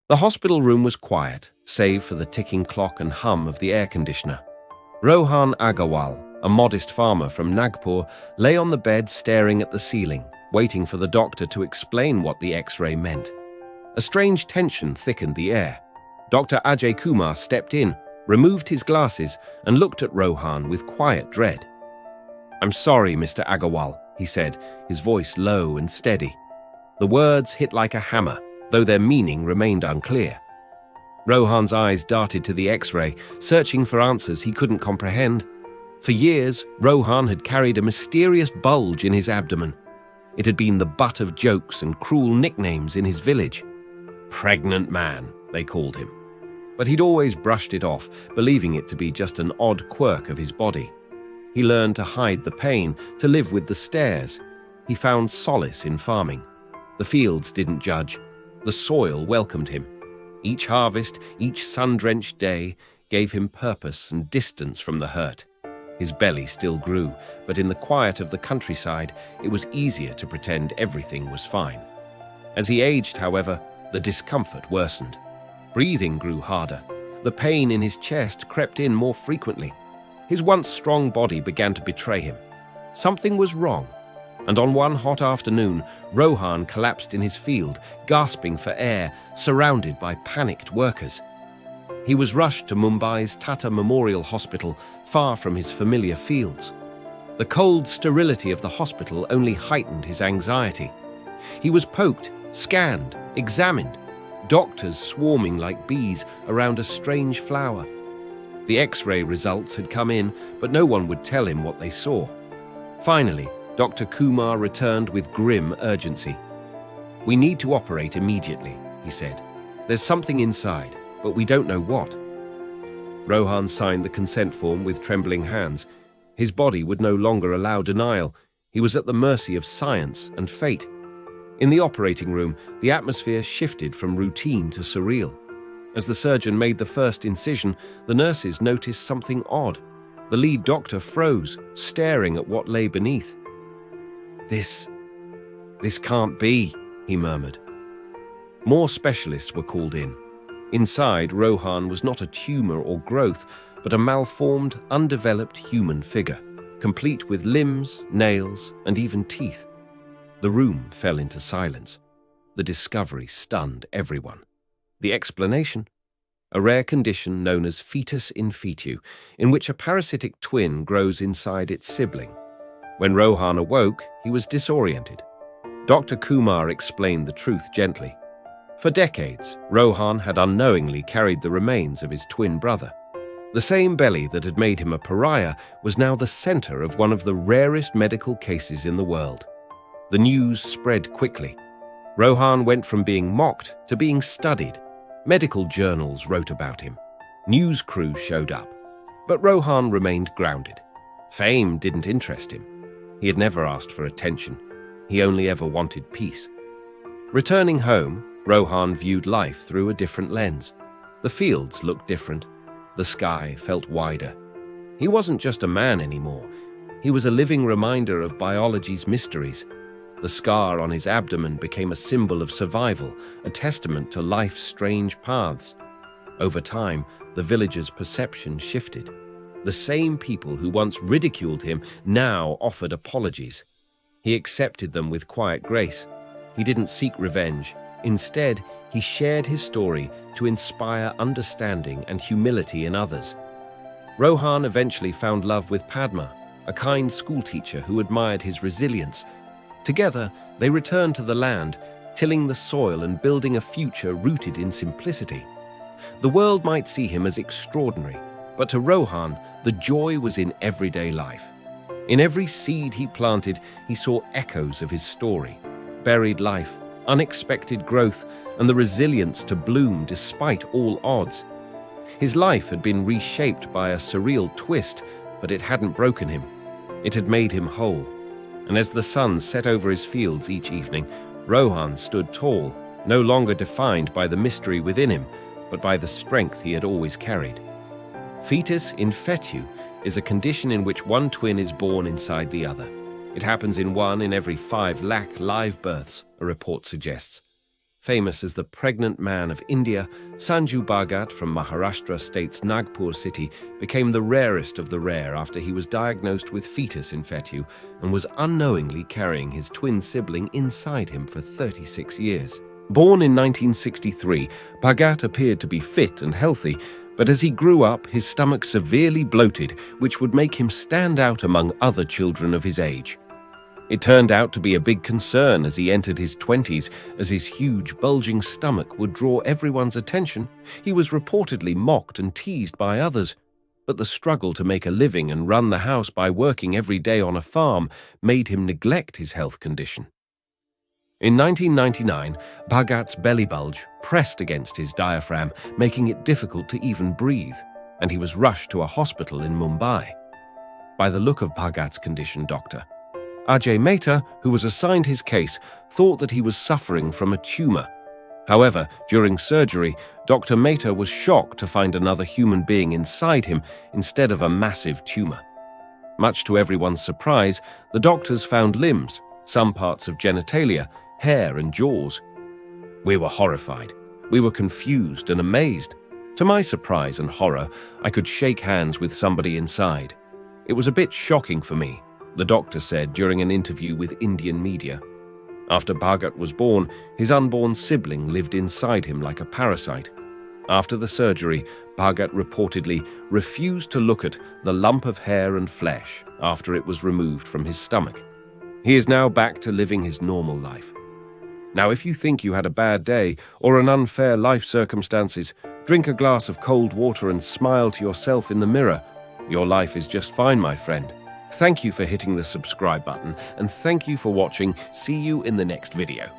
The hospital room was quiet, save for the ticking clock and hum of the air conditioner. Rohan Agarwal, a modest farmer from Nagpur, lay on the bed staring at the ceiling, waiting for the doctor to explain what the X-ray meant. A strange tension thickened the air. Dr. Ajay Kumar stepped in, removed his glasses, and looked at Rohan with quiet dread. "I'm sorry, Mr. Agarwal," he said, his voice low and steady. The words hit like a hammer, though their meaning remained unclear. Rohan's eyes darted to the X-ray, searching for answers he couldn't comprehend. For years, Rohan had carried a mysterious bulge in his abdomen. It had been the butt of jokes and cruel nicknames in his village. "Pregnant man," they called him. But he'd always brushed it off, believing it to be just an odd quirk of his body. He learned to hide the pain, to live with the stares. He found solace in farming. The fields didn't judge. The soil welcomed him. Each harvest, each sun-drenched day, gave him purpose and distance from the hurt. His belly still grew, but in the quiet of the countryside, it was easier to pretend everything was fine. As he aged, however, the discomfort worsened. Breathing grew harder. The pain in his chest crept in more frequently. His once strong body began to betray him. Something was wrong. And on one hot afternoon, Rohan collapsed in his field, gasping for air, surrounded by panicked workers. He was rushed to Mumbai's Tata Memorial Hospital, far from his familiar fields. The cold sterility of the hospital only heightened his anxiety. He was poked, scanned, examined, doctors swarming like bees around a strange flower. The X-ray results had come in, but no one would tell him what they saw. Finally, Dr. Kumar returned with grim urgency. "We need to operate immediately," he said. "There's something inside, but we don't know what." Rohan signed the consent form with trembling hands. His body would no longer allow denial. He was at the mercy of science and fate. In the operating room, the atmosphere shifted from routine to surreal. As the surgeon made the first incision, the nurses noticed something odd. The lead doctor froze, staring at what lay beneath. This can't be," he murmured. More specialists were called in. Inside, Rohan was not a tumor or growth, but a malformed, undeveloped human figure, complete with limbs, nails, and even teeth. The room fell into silence. The discovery stunned everyone. The explanation? A rare condition known as Fetus in Fetu, in which a parasitic twin grows inside its sibling. When Rohan awoke, he was disoriented. Dr. Kumar explained the truth gently. For decades, Rohan had unknowingly carried the remains of his twin brother. The same belly that had made him a pariah was now the center of one of the rarest medical cases in the world. The news spread quickly. Rohan went from being mocked to being studied. Medical journals wrote about him. News crews showed up. But Rohan remained grounded. Fame didn't interest him. He had never asked for attention. He only ever wanted peace. Returning home, Rohan viewed life through a different lens. The fields looked different. The sky felt wider. He wasn't just a man anymore. He was a living reminder of biology's mysteries. The scar on his abdomen became a symbol of survival, a testament to life's strange paths. Over time, the villagers' perception shifted. The same people who once ridiculed him now offered apologies. He accepted them with quiet grace. He didn't seek revenge. Instead, he shared his story to inspire understanding and humility in others. Rohan eventually found love with Padma, a kind schoolteacher who admired his resilience. Together, they returned to the land, tilling the soil and building a future rooted in simplicity. The world might see him as extraordinary, but to Rohan, the joy was in everyday life. In every seed he planted, he saw echoes of his story: buried life, unexpected growth, and the resilience to bloom despite all odds. His life had been reshaped by a surreal twist, but it hadn't broken him. It had made him whole. And as the sun set over his fields each evening, Rohan stood tall, no longer defined by the mystery within him, but by the strength he had always carried. Fetus in Fetu is a condition in which one twin is born inside the other. It happens in 1 in every 5 lakh live births, a report suggests. famous as the pregnant man of India, Sanju Bhagat from Maharashtra state's Nagpur city became the rarest of the rare after he was diagnosed with fetus in Fetu and was unknowingly carrying his twin sibling inside him for 36 years. Born in 1963, Bhagat appeared to be fit and healthy, but as he grew up, his stomach severely bloated, which would make him stand out among other children of his age. It turned out to be a big concern as he entered his 20s, as his huge, bulging stomach would draw everyone's attention. He was reportedly mocked and teased by others, but the struggle to make a living and run the house by working every day on a farm made him neglect his health condition. In 1999, Bhagat's belly bulge pressed against his diaphragm, making it difficult to even breathe, and he was rushed to a hospital in Mumbai. By the look of Bhagat's condition, Dr. Ajay Mehta, who was assigned his case, thought that he was suffering from a tumor. However, during surgery, Dr. Mehta was shocked to find another human being inside him instead of a massive tumor. Much to everyone's surprise, the doctors found limbs, some parts of genitalia, hair and jaws. We were horrified. We were confused and amazed. To my surprise and horror, I could shake hands with somebody inside. It was a bit shocking for me, the doctor said during an interview with Indian media. After Bhagat was born, his unborn sibling lived inside him like a parasite. After the surgery, Bhagat reportedly refused to look at the lump of hair and flesh after it was removed from his stomach. He is now back to living his normal life. Now, if you think you had a bad day or an unfair life circumstances, drink a glass of cold water and smile to yourself in the mirror. Your life is just fine, my friend. Thank you for hitting the subscribe button, and thank you for watching. See you in the next video.